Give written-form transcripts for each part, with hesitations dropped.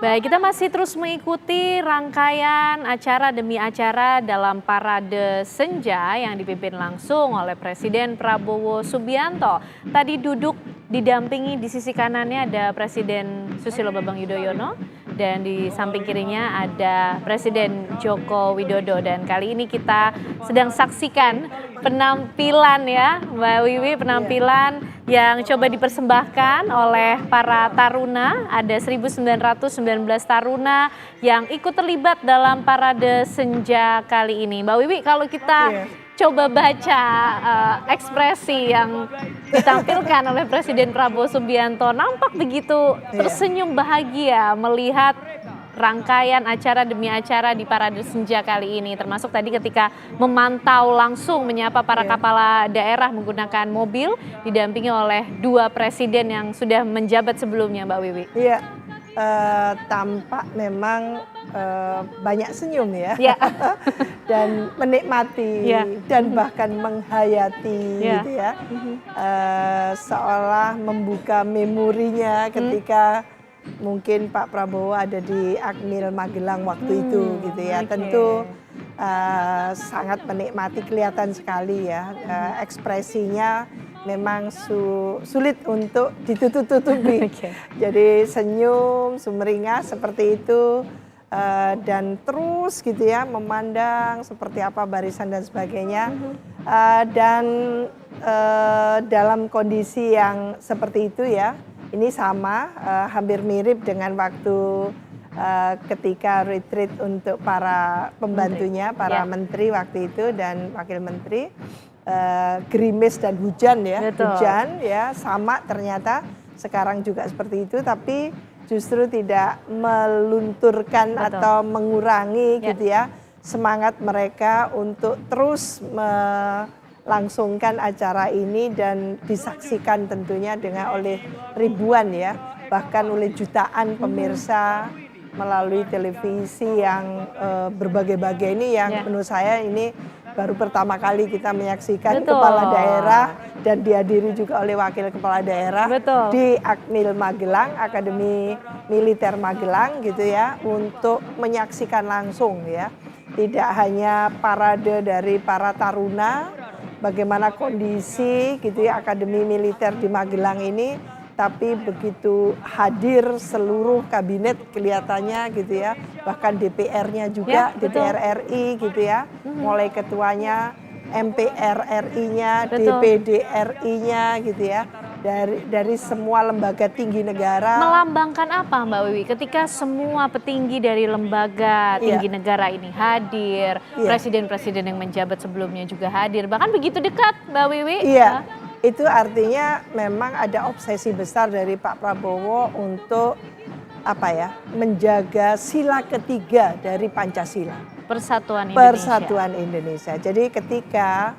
Baik, kita masih terus mengikuti rangkaian acara demi acara dalam Parade Senja yang dipimpin langsung oleh Presiden Prabowo Subianto. Tadi duduk didampingi di sisi kanannya ada Presiden Susilo Bambang Yudhoyono dan di samping kirinya ada Presiden Joko Widodo. Dan kali ini kita sedang saksikan penampilan ya Mbak Wiwi, penampilan yang coba dipersembahkan oleh para taruna. Ada 1.919 taruna yang ikut terlibat dalam Parade Senja kali ini. Mbak Wiwi, kalau kita coba baca ekspresi yang ditampilkan oleh Presiden Prabowo Subianto, nampak begitu tersenyum bahagia melihat rangkaian acara demi acara di Parade Senja kali ini, termasuk tadi ketika memantau langsung menyapa para kepala daerah menggunakan mobil didampingi oleh dua presiden yang sudah menjabat sebelumnya, Mbak Wiwi. Iya, tampak memang banyak senyum ya, dan menikmati dan bahkan menghayati gitu ya, seolah membuka memorinya ketika mungkin Pak Prabowo ada di Akmil Magelang waktu itu gitu ya. Tentu sangat menikmati, kelihatan sekali ya, ekspresinya memang sulit untuk ditutup-tutupi. Jadi senyum, sumringah seperti itu, dan terus gitu ya memandang seperti apa barisan dan sebagainya. Dan dalam kondisi yang seperti itu ya, ini sama, hampir mirip dengan waktu ketika retreat untuk para pembantunya, para menteri waktu itu dan wakil menteri, gerimis dan hujan ya, hujan ya, sama ternyata sekarang juga seperti itu, tapi justru tidak melunturkan atau mengurangi gitu ya semangat mereka untuk terus langsungkan acara ini dan disaksikan tentunya oleh ribuan ya, bahkan oleh jutaan pemirsa melalui televisi yang berbagai-bagai ini yang menurut saya ini baru pertama kali kita menyaksikan kepala daerah dan dihadiri juga oleh wakil kepala daerah di Akmil Magelang, Akademi Militer Magelang gitu ya, untuk menyaksikan langsung ya, tidak hanya parade dari para taruna, bagaimana kondisi gitu ya Akademi Militer di Magelang ini, tapi begitu hadir seluruh kabinet kelihatannya gitu ya, bahkan DPR-nya juga, DPR RI gitu ya, mulai ketuanya, MPR RI-nya, DPD RI-nya gitu ya, dari semua lembaga tinggi negara. Melambangkan apa Mbak Wiwi ketika semua petinggi dari lembaga tinggi negara ini hadir, presiden-presiden yang menjabat sebelumnya juga hadir, bahkan begitu dekat Mbak Wiwi? Iya, itu artinya memang ada obsesi besar dari Pak Prabowo untuk apa ya, menjaga sila ketiga dari Pancasila. Persatuan Indonesia. Persatuan Indonesia. Jadi ketika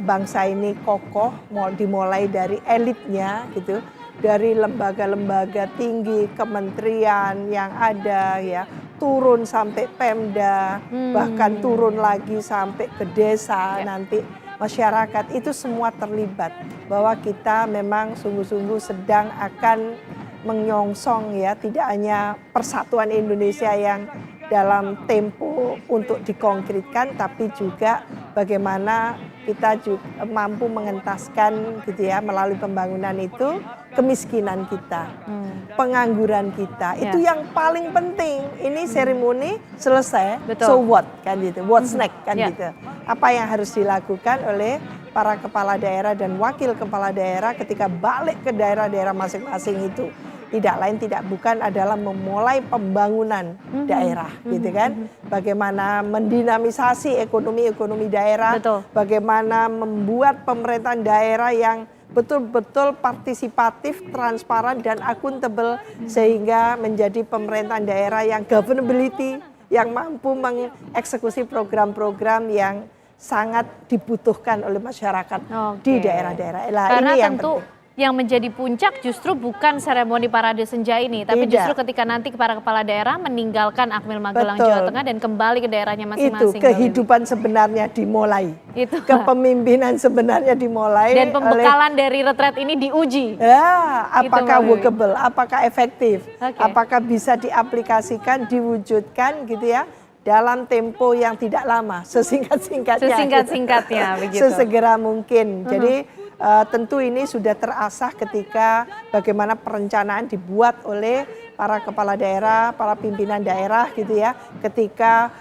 bangsa ini kokoh, dimulai dari elitnya gitu, dari lembaga-lembaga tinggi, kementerian yang ada ya, turun sampai Pemda, bahkan turun lagi sampai ke desa, nanti masyarakat itu semua terlibat, bahwa kita memang sungguh-sungguh sedang akan menyongsong ya, tidak hanya persatuan Indonesia yang dalam tempo untuk dikonkretkan, tapi juga bagaimana kita juga mampu mengentaskan gitu ya, melalui pembangunan itu kemiskinan kita, pengangguran kita, itu yang paling penting. Ini seremoni selesai, so what kan gitu, what's next kan gitu. Apa yang harus dilakukan oleh para kepala daerah dan wakil kepala daerah ketika balik ke daerah-daerah masing-masing itu, tidak lain tidak bukan adalah memulai pembangunan daerah gitu kan. Bagaimana mendinamisasi ekonomi daerah, bagaimana membuat pemerintahan daerah yang betul-betul partisipatif, transparan dan akuntabel, sehingga menjadi pemerintahan daerah yang governability, yang mampu mengeksekusi program-program yang sangat dibutuhkan oleh masyarakat di daerah-daerah. Karena ini yang tentu yang menjadi puncak justru bukan seremoni parade senja ini, tapi Tidak. justru ketika nanti para kepala daerah meninggalkan Akmil Magelang Betul. Jawa Tengah dan kembali ke daerahnya Itu masing-masing. Mbak Wiwi. kehidupan sebenarnya dimulai. Itu. Kepemimpinan sebenarnya dimulai Dan pembekalan dari retret ini diuji. Ya, apakah Mbak Wiwi. workable, apakah efektif, Oke. apakah bisa diaplikasikan, diwujudkan gitu ya dalam tempo yang tidak lama, sesingkat-singkatnya. Sesingkat-singkatnya begitu. Sesegera mungkin. Jadi tentu ini sudah terasah ketika bagaimana perencanaan dibuat oleh para kepala daerah, para pimpinan daerah gitu ya. Ketika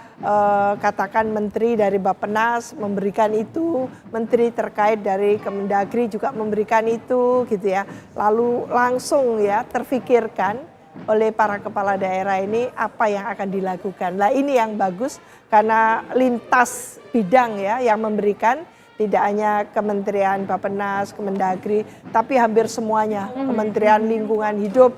katakan menteri dari Bappenas memberikan itu, menteri terkait dari Kemendagri juga memberikan itu gitu ya. Lalu langsung ya terfikirkan oleh para kepala daerah ini apa yang akan dilakukan. Nah ini yang bagus karena lintas bidang ya yang memberikan, tidak hanya Kementerian Bappenas, Kemendagri, tapi hampir semuanya. Kementerian Lingkungan Hidup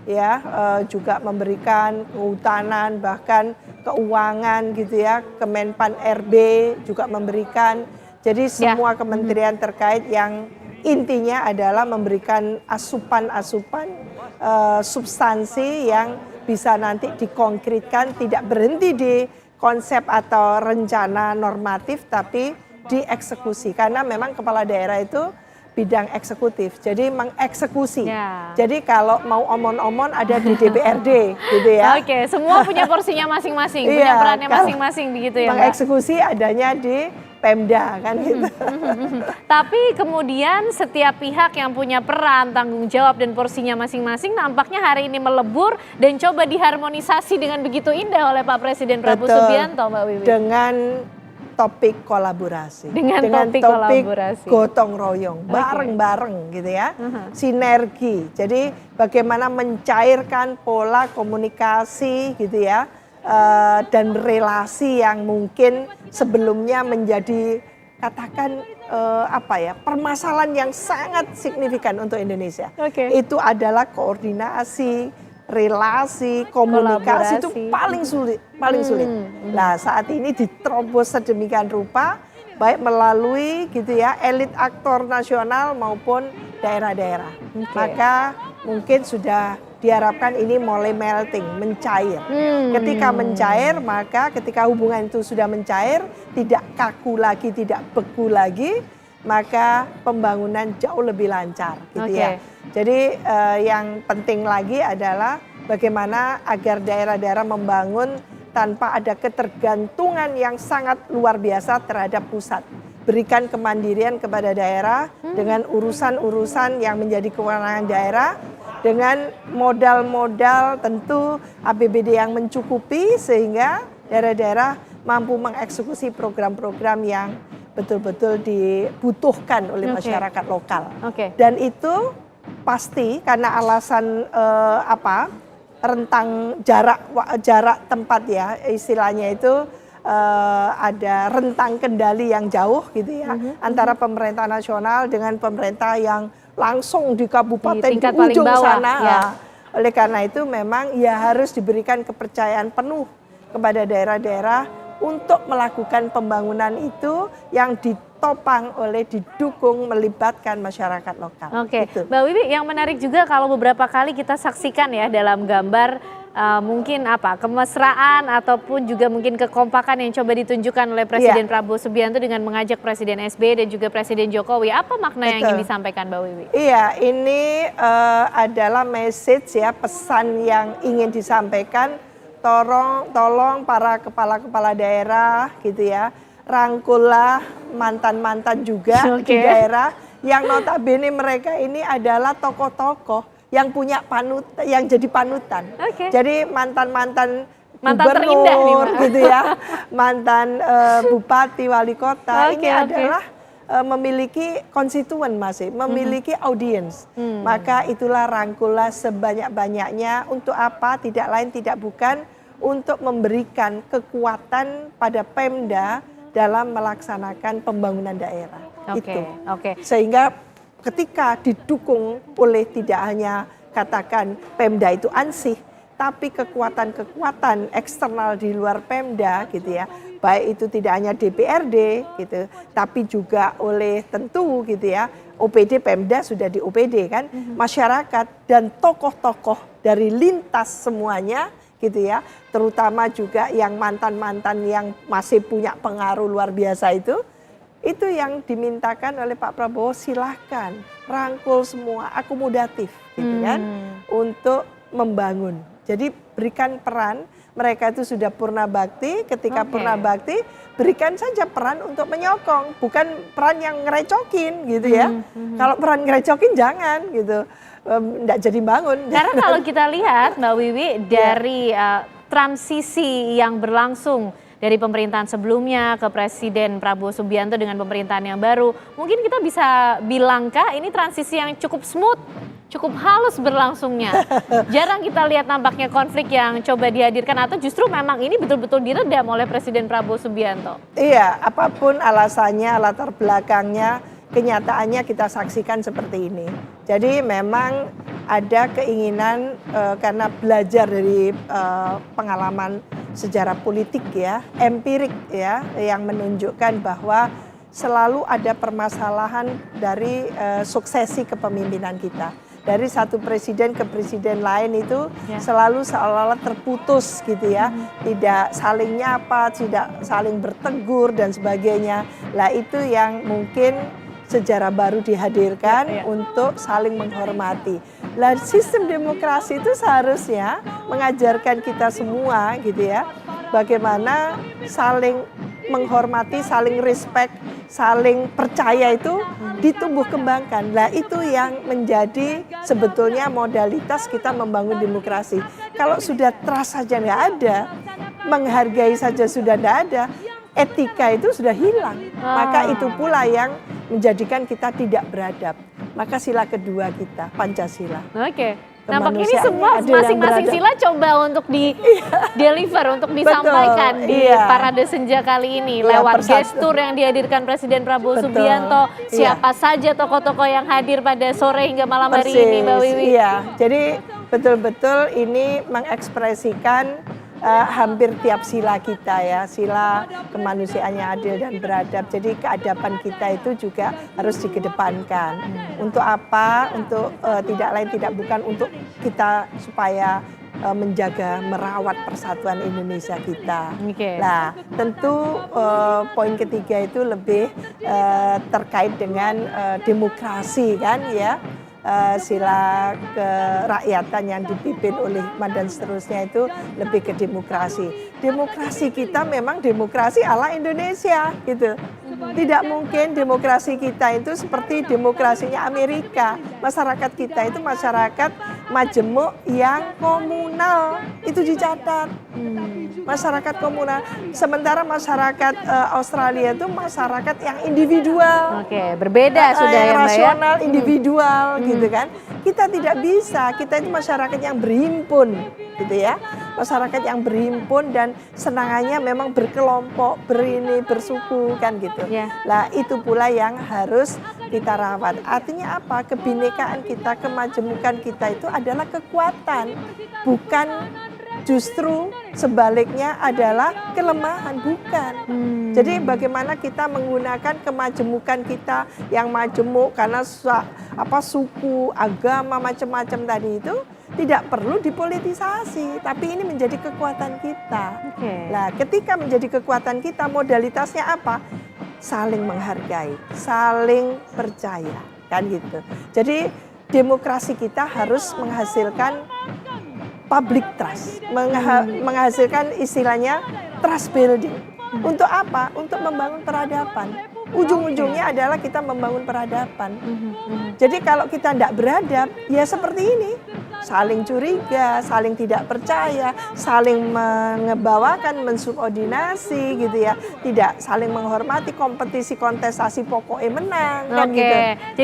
ya juga memberikan, kehutanan, bahkan keuangan gitu ya, Kemenpan RB juga memberikan. Jadi semua kementerian terkait yang intinya adalah memberikan asupan-asupan substansi yang bisa nanti dikonkretkan, tidak berhenti di konsep atau rencana normatif tapi dieksekusi, karena memang kepala daerah itu bidang eksekutif, jadi mengeksekusi. Jadi kalau mau omon-omon ada di DPRD gitu ya. Oke, semua punya porsinya masing-masing, punya perannya masing-masing begitu ya, Mbak. Mengeksekusi adanya di Pemda kan gitu. Tapi kemudian setiap pihak yang punya peran, tanggung jawab dan porsinya masing-masing nampaknya hari ini melebur dan coba diharmonisasi dengan begitu indah oleh Pak Presiden Prabowo Subianto, Mbak Wiwi. Dengan topik kolaborasi. Dengan topik kolaborasi. Gotong royong, bareng-bareng gitu ya. Sinergi. Jadi bagaimana mencairkan pola komunikasi gitu ya. Dan relasi yang mungkin sebelumnya menjadi katakan permasalahan yang sangat signifikan untuk Indonesia. Itu adalah koordinasi, relasi, komunikasi itu paling sulit. Nah saat ini diterobos sedemikian rupa, baik melalui gitu ya elit aktor nasional maupun daerah-daerah. Maka mungkin sudah diharapkan ini mulai melting, mencair. Ketika mencair, maka ketika hubungan itu sudah mencair, tidak kaku lagi, tidak beku lagi, maka pembangunan jauh lebih lancar gitu ya. Jadi yang penting lagi adalah bagaimana agar daerah-daerah membangun tanpa ada ketergantungan yang sangat luar biasa terhadap pusat. Berikan kemandirian kepada daerah dengan urusan-urusan yang menjadi kewenangan daerah, dengan modal-modal tentu APBD yang mencukupi sehingga daerah-daerah mampu mengeksekusi program-program yang betul-betul dibutuhkan oleh masyarakat lokal. Dan itu pasti karena alasan rentang jarak tempat ya, istilahnya itu ada rentang kendali yang jauh gitu ya antara pemerintah nasional dengan pemerintah yang langsung di kabupaten di ujung sana. Oleh karena itu memang ya harus diberikan kepercayaan penuh kepada daerah-daerah untuk melakukan pembangunan itu yang ditopang oleh didukung melibatkan masyarakat lokal. Gitu. Mbak Wiwi, yang menarik juga kalau beberapa kali kita saksikan ya dalam gambar mungkin kemesraan ataupun juga mungkin kekompakan yang coba ditunjukkan oleh Presiden Prabowo Subianto dengan mengajak Presiden SBY dan juga Presiden Jokowi. Apa makna yang ingin disampaikan, Mbak Wiwi? Iya, ini adalah message ya, pesan yang ingin disampaikan. Tolong para kepala-kepala daerah gitu ya, rangkullah mantan-mantan juga di daerah yang notabene mereka ini adalah tokoh-tokoh yang punya yang jadi panutan. Jadi mantan-mantan gubernur gitu ya, mantan bupati, wali kota ini adalah memiliki konstituen masih, memiliki audiens. Maka itulah rangkullah sebanyak-banyaknya untuk apa? Tidak lain tidak bukan untuk memberikan kekuatan pada Pemda dalam melaksanakan pembangunan daerah. Sehingga ketika didukung oleh tidak hanya katakan Pemda itu ansih, tapi kekuatan-kekuatan eksternal di luar Pemda gitu ya, baik itu tidak hanya DPRD gitu, tapi juga oleh tentu gitu ya, OPD Pemda sudah di OPD kan, masyarakat dan tokoh-tokoh dari lintas semuanya gitu ya, terutama juga yang mantan-mantan yang masih punya pengaruh luar biasa itu yang dimintakan oleh Pak Prabowo, silahkan rangkul semua, akomodatif gitu kan, untuk membangun. Jadi berikan peran, mereka itu sudah purna bakti, ketika purna bakti berikan saja peran untuk menyokong, bukan peran yang ngerecokin gitu ya. Kalau peran ngerecokin jangan gitu, enggak jadi bangun. Karena kalau kita lihat Mbak Wiwi dari transisi yang berlangsung dari pemerintahan sebelumnya ke Presiden Prabowo Subianto dengan pemerintahan yang baru, mungkin kita bisa bilangkah ini transisi yang cukup smooth, cukup halus berlangsungnya? Jarang kita lihat nampaknya konflik yang coba dihadirkan, atau justru memang ini betul-betul diredam oleh Presiden Prabowo Subianto? Iya, apapun alasannya, latar belakangnya, kenyataannya kita saksikan seperti ini. Jadi memang ada keinginan karena belajar dari pengalaman sejarah politik ya, empirik ya, yang menunjukkan bahwa selalu ada permasalahan dari suksesi kepemimpinan kita. Dari satu presiden ke presiden lain itu selalu seolah-olah terputus gitu ya, tidak saling nyapa, tidak saling bertegur dan sebagainya. Lah itu yang mungkin sejarah baru dihadirkan untuk saling menghormati. Lah sistem demokrasi itu seharusnya mengajarkan kita semua gitu ya, bagaimana saling menghormati, saling respect, saling percaya itu ditumbuh kembangkan. Lah itu yang menjadi sebetulnya modalitas kita membangun demokrasi. Kalau sudah trust saja nggak ada, menghargai saja sudah nggak ada, etika itu sudah hilang. Maka itu pula yang menjadikan kita tidak beradab. Maka sila kedua kita, Pancasila. Oke. Nampaknya ini semua masing-masing sila coba untuk di-deliver, untuk disampaikan di Parade Senja kali ini lewat gestur yang dihadirkan Presiden Prabowo Subianto. Siapa saja tokoh-tokoh yang hadir pada sore hingga malam hari ini, Mbak Wiwi. Iya, jadi betul-betul ini mengekspresikan hampir tiap sila kita ya, sila kemanusiaan yang adil dan beradab. Jadi keadaban kita itu juga harus dikedepankan. Untuk apa? Untuk tidak lain tidak bukan untuk kita supaya menjaga, merawat persatuan Indonesia kita. Nah, tentu poin ketiga itu lebih terkait dengan demokrasi kan ya. Sila kerakyatan yang dipimpin oleh hikmat dan seterusnya itu lebih ke demokrasi. Demokrasi kita memang demokrasi ala Indonesia gitu. Tidak mungkin demokrasi kita itu seperti demokrasinya Amerika. Masyarakat kita itu masyarakat majemuk yang komunal, itu dicatat. Masyarakat komunal. Sementara masyarakat Australia itu masyarakat yang individual. Oke, berbeda sudah ya Mbak ya. Rasional, individual gitu kan. Kita tidak bisa, kita itu masyarakat yang berhimpun gitu ya. Masyarakat yang berhimpun dan senangannya memang berkelompok, bersuku kan gitu. Lah itu pula yang harus kita rawat. Artinya apa? Kebinekaan kita, kemajemukan kita itu adalah kekuatan, bukan justru sebaliknya adalah kelemahan, bukan. Jadi bagaimana kita menggunakan kemajemukan kita yang majemuk karena suku, agama, macam-macam tadi itu tidak perlu dipolitisasi, tapi ini menjadi kekuatan kita. Nah, ketika menjadi kekuatan kita, modalitasnya apa? Saling menghargai, saling percaya, kan gitu. Jadi demokrasi kita harus menghasilkan public trust, menghasilkan istilahnya trust building. Untuk apa? Untuk membangun peradaban. Ujung-ujungnya adalah kita membangun peradaban. Jadi kalau kita tidak beradab, ya seperti ini. Saling curiga, saling tidak percaya, saling mengebawakan, mensubordinasi gitu ya. Tidak saling menghormati, kompetisi kontestasi pokoknya menang kan gitu. Jadi